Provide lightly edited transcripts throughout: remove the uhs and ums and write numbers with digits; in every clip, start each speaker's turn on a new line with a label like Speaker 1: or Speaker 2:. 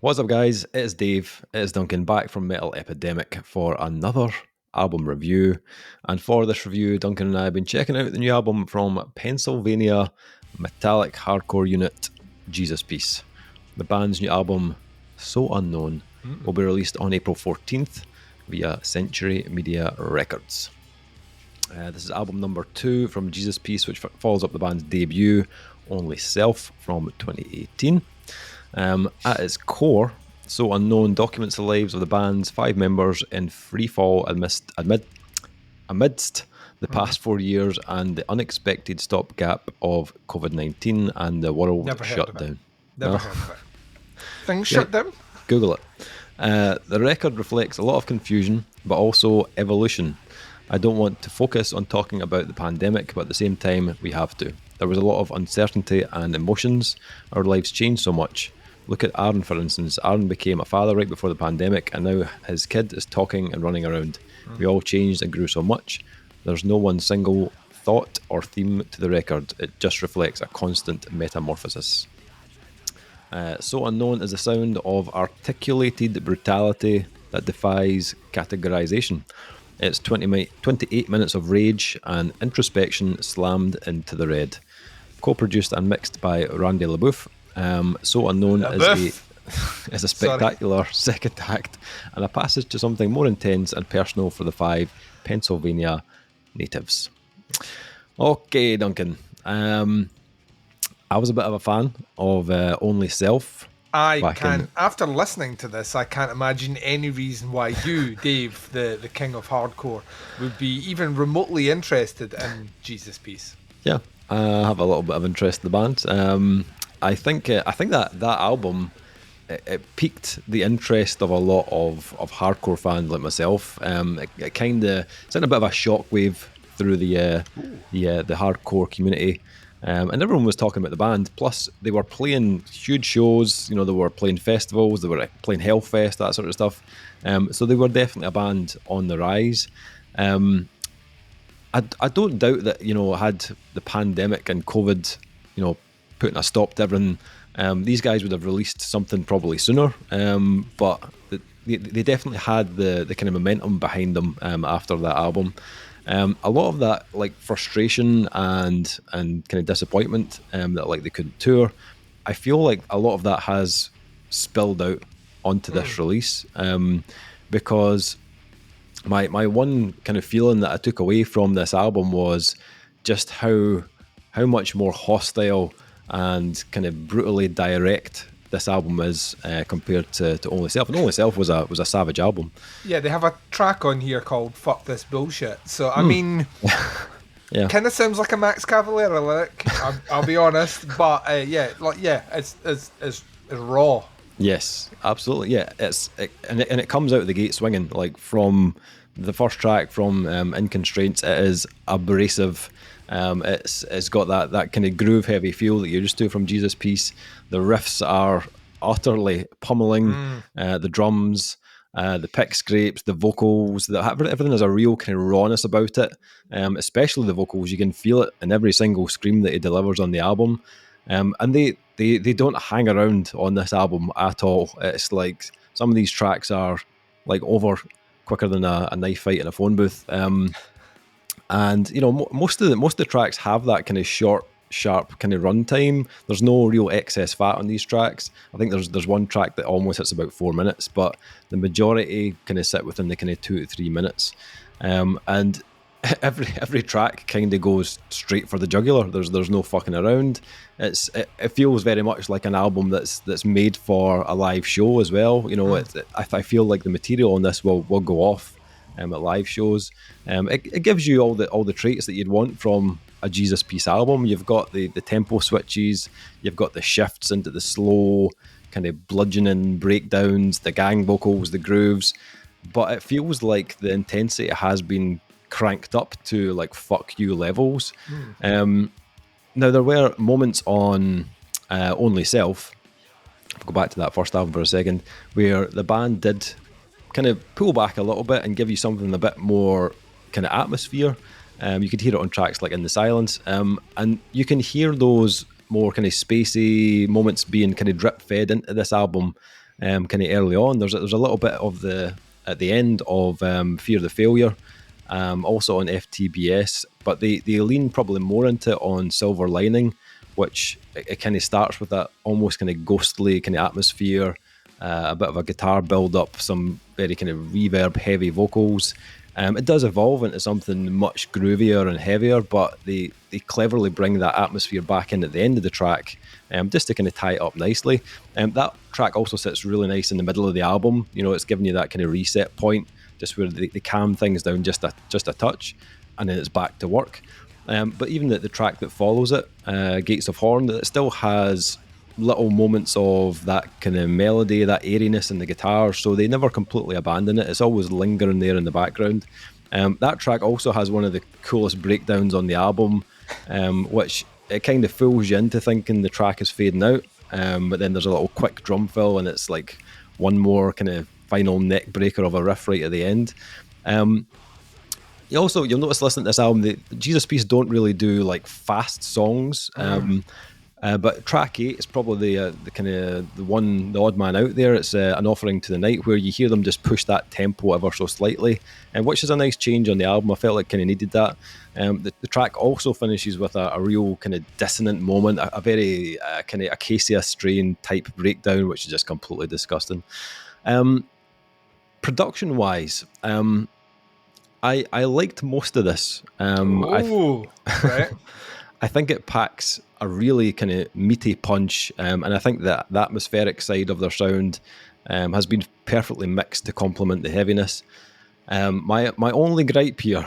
Speaker 1: What's up, guys? It's Dave. It's Duncan back from Metal Epidemic for another album review. And for this review, Duncan and I have been checking out the new album from Pennsylvania metallic hardcore unit Jesus Piece. The band's new album, So Unknown, will be released on April 14th via Century Media Records. This is album number 2 from Jesus Piece, which follows up the band's debut, Only Self, from 2018. At its core, So Unknown documents the lives of the band's 5 members in freefall amidst the past 4 years and the unexpected stopgap of COVID-19 and the world
Speaker 2: Never heard
Speaker 1: shut
Speaker 2: of it.
Speaker 1: down.
Speaker 2: Never heard of it. Things shut down?
Speaker 1: Google it. The record reflects a lot of confusion, but also evolution. I don't want to focus on talking about the pandemic, but at the same time, we have to. There was a lot of uncertainty and emotions. Our lives changed so much. Look at Aaron, for instance. Aaron became a father right before the pandemic, and now his kid is talking and running around. We all changed and grew so much. There's no one single thought or theme to the record. It just reflects a constant metamorphosis. So Unknown is the sound of articulated brutality that defies categorization. It's 28 minutes of rage and introspection slammed into the red. Co-produced and mixed by Randy LaBeouf. So Unknown is a spectacular second act and a passage to something more intense and personal for the 5 Pennsylvania natives. Okay, Duncan. I was a bit of a fan of Only Self.
Speaker 2: After listening to this, I can't imagine any reason why you, Dave, the king of hardcore, would be even remotely interested in Jesus Piece.
Speaker 1: Yeah, I have a little bit of interest in the band. I think that album it piqued the interest of a lot of hardcore fans like myself. It kind of sent a bit of a shockwave through the hardcore community. And everyone was talking about the band. Plus, they were playing huge shows. You know, they were playing festivals. They were playing Hellfest, that sort of stuff. So they were definitely a band on the rise. I don't doubt that, you know, had the pandemic and COVID, you know, putting a stop to everything, these guys would have released something probably sooner. But they definitely had the kind of momentum behind them after that album. A lot of that, like, frustration and kind of disappointment that, like, they couldn't tour, I feel like a lot of that has spilled out onto this release, because my one kind of feeling that I took away from this album was just how much more hostile and kind of brutally direct this album is compared to Only Self. And Only Self was a savage album.
Speaker 2: Yeah, they have a track on here called Fuck This Bullshit. So, I mean,
Speaker 1: yeah,
Speaker 2: kind of sounds like a Max Cavalera lyric, I'll be honest. But, it's raw.
Speaker 1: Yes, absolutely. Yeah, and it comes out of the gate swinging. Like, from the first track, from In Constraints, it is abrasive. It's got that kind of groove heavy feel that you're used to from Jesus Piece. The riffs are utterly pummeling. The drums, the pick scrapes, the vocals, everything has a real kind of rawness about it. Especially the vocals, you can feel it in every single scream that he delivers on the album. And they don't hang around on this album at all. It's like some of these tracks are like over quicker than a knife fight in a phone booth. And, you know, most of the tracks have that kind of short, sharp kind of runtime. There's no real excess fat on these tracks. I think there's one track that almost hits about 4 minutes, but the majority kind of sit within the kind of 2 to 3 minutes. And every track kind of goes straight for the jugular. There's no fucking around. It feels very much like an album that's made for a live show as well. You know, I feel like the material on this will go off at live shows. It gives you all the traits that you'd want from a Jesus Piece album. You've got the tempo switches, you've got the shifts into the slow kind of bludgeoning breakdowns, the gang vocals, the grooves, but it feels like the intensity has been cranked up to like fuck you levels. Now there were moments on Only Self, I'll go back to that first album for a second, where the band did kind of pull back a little bit and give you something a bit more kind of atmosphere. You could hear it on tracks like In the Silence, and you can hear those more kind of spacey moments being kind of drip fed into this album kind of early on. There's a little bit of at the end of Fear the Failure, also on FTBS, but they lean probably more into it on Silver Lining, which it kind of starts with that almost kind of ghostly kind of atmosphere, a bit of a guitar build up, some very kind of reverb heavy vocals. It does evolve into something much groovier and heavier, but they cleverly bring that atmosphere back in at the end of the track, just to kind of tie it up nicely. That track also sits really nice in the middle of the album. You know, it's giving you that kind of reset point, just where they calm things down just a touch, and then it's back to work. But even the track that follows it, Gates of Horn, it still has little moments of that kind of melody, that airiness in the guitar, so they never completely abandon it. It's always lingering there in the background. That track also has one of the coolest breakdowns on the album, which it kind of fools you into thinking the track is fading out, but then there's a little quick drum fill, and it's like one more kind of final neck breaker of a riff right at the end. You'll notice listening to this album, the Jesus Piece don't really do like fast songs. But track 8 is probably the kind of the odd man out there. It's An Offering to the Night, where you hear them just push that tempo ever so slightly, which is a nice change on the album. I felt like kind of needed that. The track also finishes with a real kind of dissonant moment, a very kind of Acacia strain type breakdown, which is just completely disgusting. Production wise, I liked most of this.
Speaker 2: Right.
Speaker 1: I think it packs a really kind of meaty punch, and I think that the atmospheric side of their sound has been perfectly mixed to complement the heaviness. My only gripe here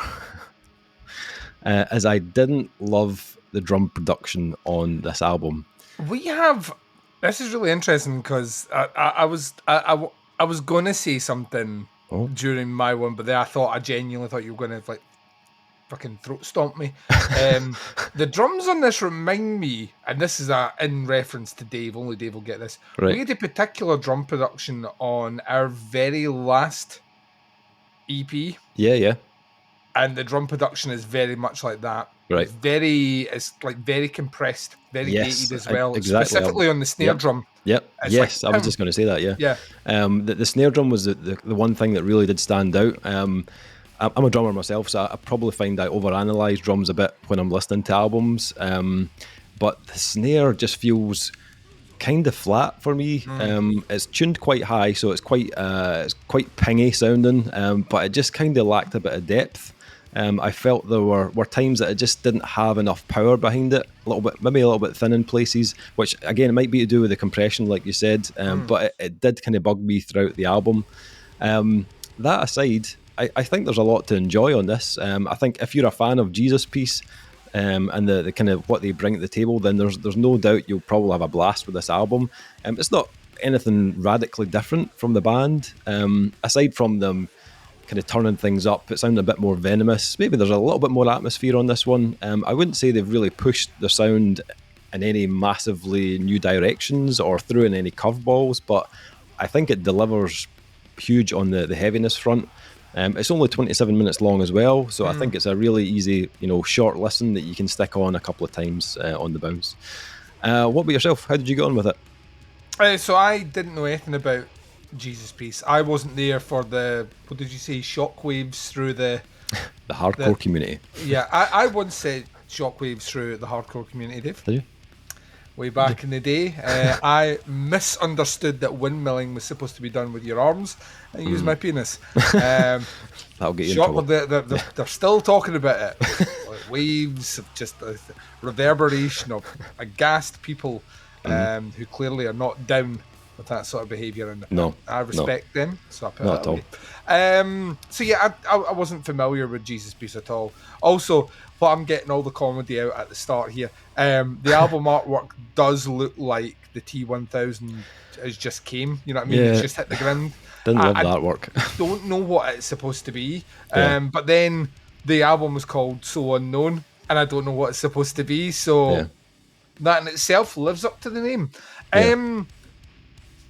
Speaker 1: is I didn't love the drum production on this album.
Speaker 2: This is really interesting because I was going to say something during my one, but then I genuinely thought you were going to like fucking throat stomp me. The drums on this remind me, and this is in reference to Dave, only Dave will get this.
Speaker 1: Right.
Speaker 2: We had a particular drum production on our very last EP.
Speaker 1: Yeah.
Speaker 2: And the drum production is very much like that.
Speaker 1: Right.
Speaker 2: It's like very compressed, very dated as well.
Speaker 1: Exactly.
Speaker 2: Specifically on the snare drum.
Speaker 1: Yep.
Speaker 2: It's
Speaker 1: yes,
Speaker 2: like,
Speaker 1: I was just going to say that.
Speaker 2: Yeah.
Speaker 1: The snare drum was the one thing that really did stand out. I'm a drummer myself, so I probably find I overanalyze drums a bit when I'm listening to albums. But the snare just feels kind of flat for me. It's tuned quite high, so it's quite pingy sounding, but it just kind of lacked a bit of depth. I felt there were times that it just didn't have enough power behind it, maybe a little bit thin in places, which again, it might be to do with the compression, like you said, but it did kind of bug me throughout the album. That aside, I think there's a lot to enjoy on this. I think if you're a fan of Jesus Piece and the kind of what they bring at the table, then there's no doubt you'll probably have a blast with this album. It's not anything radically different from the band, aside from them kind of turning things up. It sounded a bit more venomous. Maybe there's a little bit more atmosphere on this one. I wouldn't say they've really pushed the sound in any massively new directions or threw in any curveballs, but I think it delivers huge on the heaviness front. It's only 27 minutes long as well, so I think it's a really easy, short listen that you can stick on a couple of times on the bounce. What about yourself? How did you get on with it?
Speaker 2: So I didn't know anything about Jesus Piece. I wasn't there for what did you say, shockwaves through the
Speaker 1: hardcore community.
Speaker 2: Yeah, I once said shockwaves through the hardcore community, Dave.
Speaker 1: Did you?
Speaker 2: Way back in the day. I misunderstood that windmilling was supposed to be done with your arms and use my penis.
Speaker 1: That'll get you in trouble.
Speaker 2: They're still talking about it. Like waves of just a reverberation of aghast people who clearly are not down with that sort of behaviour. And
Speaker 1: no,
Speaker 2: I respect them. So I put
Speaker 1: not
Speaker 2: that
Speaker 1: at
Speaker 2: away. So yeah, I wasn't familiar with Jesus Piece at all. Also, but I'm getting all the comedy out at the start here. The album artwork does look like the T1000 has just came. You know what I mean?
Speaker 1: Yeah.
Speaker 2: It's just hit the ground.
Speaker 1: Didn't love the artwork.
Speaker 2: Don't know what it's supposed to be.
Speaker 1: Yeah.
Speaker 2: But then the album was called So Unknown, and I don't know what it's supposed to be. So that in itself lives up to the name.
Speaker 1: Yeah.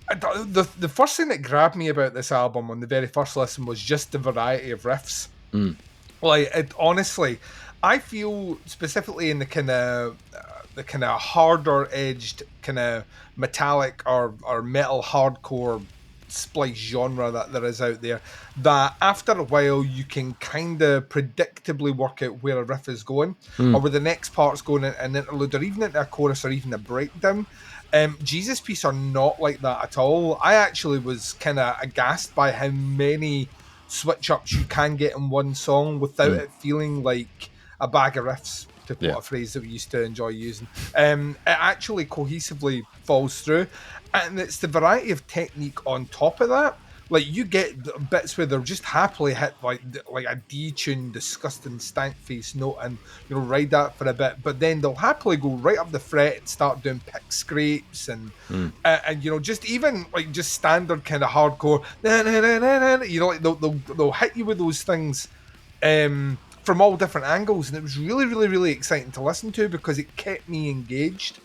Speaker 2: The first thing that grabbed me about this album on the very first listen was just the variety of riffs. Like, honestly, I feel specifically in the kind of the kind of harder edged kind of metallic or metal hardcore splice genre that there is out there, that after a while you can kind of predictably work out where a riff is going, or where the next part's going in an interlude, or even into a chorus, or even a breakdown. Jesus Piece are not like that at all. I actually was kind of aghast by how many switch ups you can get in one song without it feeling like a bag of riffs, to quote a phrase that we used to enjoy using. It actually cohesively falls through, and it's the variety of technique on top of that. Like, you get bits where they're just happily hit like a detuned, disgusting stank face note, and ride that for a bit, but then they'll happily go right up the fret and start doing pick scrapes and just even like just standard kind of hardcore, like they'll hit you with those things from all different angles, and it was really, really, really exciting to listen to because it kept me engaged.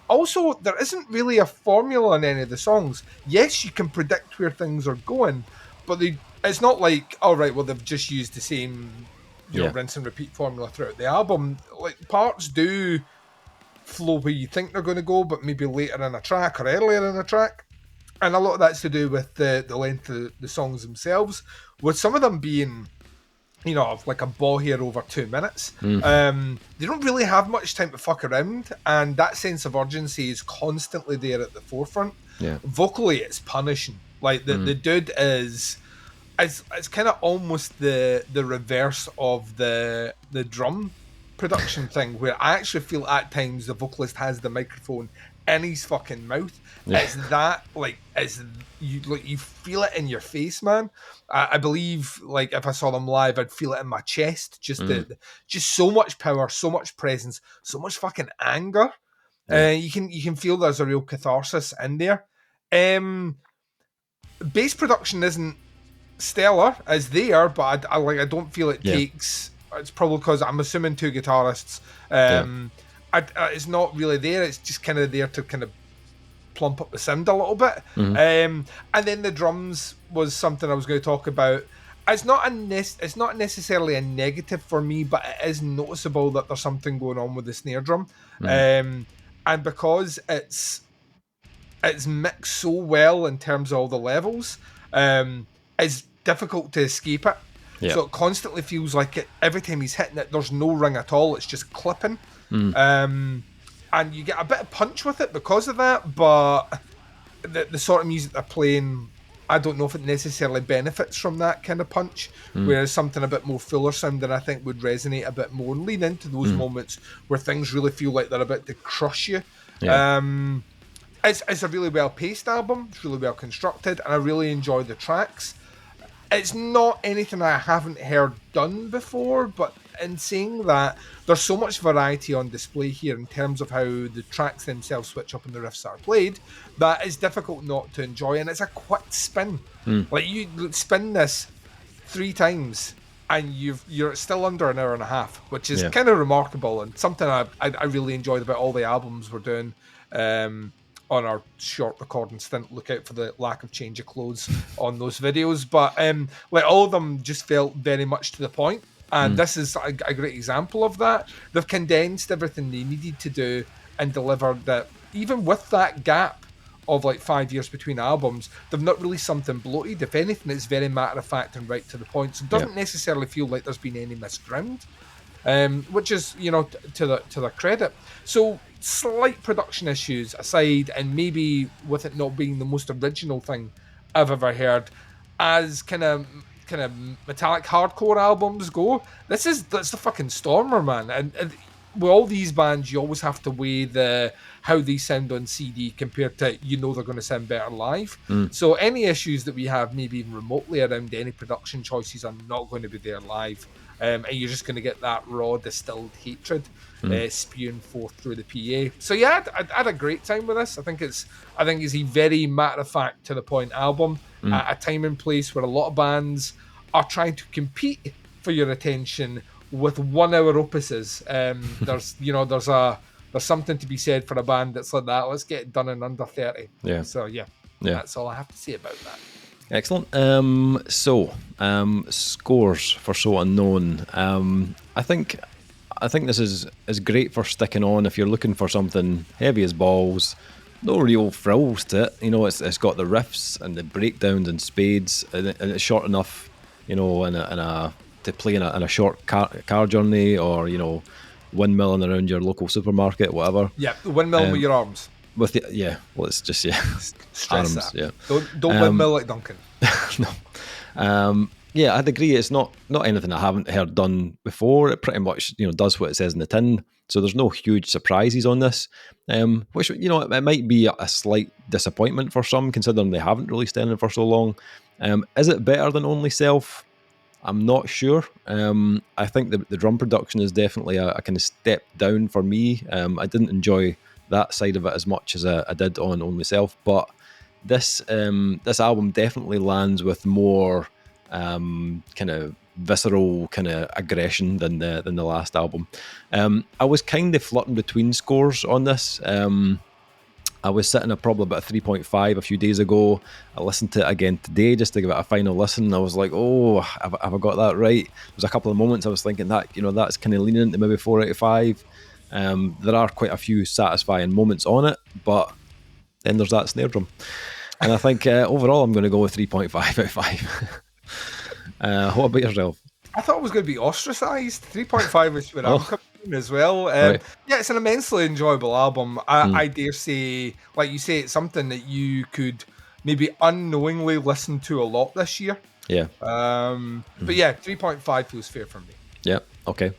Speaker 2: Also, there isn't really a formula in any of the songs. Yes, you can predict where things are going, but it's not like, all right, well, they've just used the same rinse and repeat formula throughout the album. Like, parts do flow where you think they're going to go, but maybe later in a track or earlier in a track. And a lot of that's to do with the length of the songs themselves, with some of them being like a ball here over 2 minutes. They don't really have much time to fuck around, and that sense of urgency is constantly there at the forefront. Vocally, it's punishing. Like, the dude is it's kind of almost the reverse of the drum production thing, where I actually feel at times the vocalist has the microphone in his fucking mouth. It's that, like, you feel it in your face, man. I believe, like, if I saw them live, I'd feel it in my chest. Just so much power, so much presence, so much fucking anger. You can feel there's a real catharsis in there. Bass production isn't stellar as they are, but I don't feel it takes. It's probably because I'm assuming 2 guitarists. It's not really there. It's just kind of there to kind of plump up the sound a little bit. And then the drums was something I was going to talk about. It's not necessarily a negative for me, but it is noticeable that there's something going on with the snare drum. And because it's mixed so well in terms of all the levels, it's difficult to escape it. So it constantly feels like every time he's hitting it, there's no ring at all. It's just clipping. And you get a bit of punch with it because of that, but the sort of music they're playing, I don't know if it necessarily benefits from that kind of punch, whereas something a bit more fuller sounding, I think, would resonate a bit more and lean into those moments where things really feel like they're about to crush you. It's a really well-paced album, it's really well-constructed, and I really enjoy the tracks. It's not anything I haven't heard done before, but in saying that, there's so much variety on display here in terms of how the tracks themselves switch up and the riffs are played, that it's difficult not to enjoy, and it's a quick spin. Like, you spin this 3 times and you're still under an hour and a half, which is kind of remarkable, and something I really enjoyed about all the albums we're doing on our short recording stint. Look out for the lack of change of clothes on those videos, but like, all of them just felt very much to the point. And this is a great example of that. They've condensed everything they needed to do and delivered that. Even with that gap of like 5 years between albums, they've not really something bloated. If anything, it's very matter of fact and right to the point. So it doesn't necessarily feel like there's been any missed ground, which is, to their credit. So slight production issues aside, and maybe with it not being the most original thing I've ever heard, as kind of metallic hardcore albums go, that's the fucking Stormer, man. And with all these bands, you always have to weigh how they sound on CD compared to they're going to sound better live. So any issues that we have, maybe even remotely around any production choices, are not going to be there live. And you're just going to get that raw distilled hatred spewing forth through the PA. So yeah, I had a great time with this. I think it's a very matter of fact, to the point album at a time and place where a lot of bands are trying to compete for your attention with 1 hour opuses. There's something to be said for a band that's like that. Let's get it done in under 30. So that's all I have to say about that.
Speaker 1: Excellent. Scores for So Unknown. I think I think this is great for sticking on if you're looking for something heavy as balls. No real frills to it. It's got the riffs and the breakdowns and spades, and it's short enough, to play in a short car journey, or windmilling around your local supermarket, whatever.
Speaker 2: Yeah, windmill with your arms.
Speaker 1: Well, it's just
Speaker 2: Stress
Speaker 1: arms.
Speaker 2: that.
Speaker 1: Yeah,
Speaker 2: Don't windmill like Duncan.
Speaker 1: no. Yeah, I'd agree. It's not anything I haven't heard done before. It pretty much does what it says in the tin. So there's no huge surprises on this, which it might be a slight disappointment for some, considering they haven't released anything for so long. Is it better than Only Self? I'm not sure. I think the drum production is definitely a kind of step down for me. I didn't enjoy that side of it as much as I did on Only Self, but this album definitely lands with more kind of visceral kind of aggression than the last album. I was kind of flirting between scores on this. I was sitting at probably about a 3.5 a few days ago. I listened to it again today just to give it a final listen. I was like, oh, have I got that right? There was a couple of moments I was thinking that, that's kind of leaning into maybe 4 out of 5. There are quite a few satisfying moments on it, but then there's that snare drum. And I think overall I'm going to go with 3.5 out of 5. What about yourself?
Speaker 2: I thought it was going to be ostracised. 3.5 is where I'm coming in as well. Right. Yeah, it's an immensely enjoyable album. I dare say, like you say, it's something that you could maybe unknowingly listen to a lot this year.
Speaker 1: Yeah.
Speaker 2: But yeah, 3.5 feels fair for me.
Speaker 1: Yeah, okay.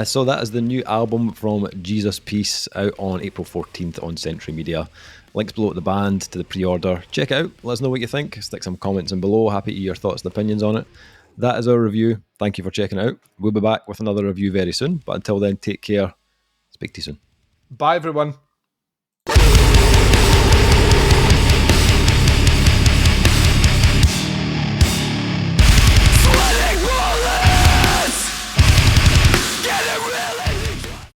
Speaker 1: So that is the new album from Jesus Peace, out on April 14th on Century Media. Links below at the band to the pre-order. Check it out. Let us know what you think. Stick some comments in below. Happy to hear your thoughts and opinions on it. That is our review. Thank you for checking it out. We'll be back with another review very soon. But until then, take care. Speak to you soon.
Speaker 2: Bye, everyone.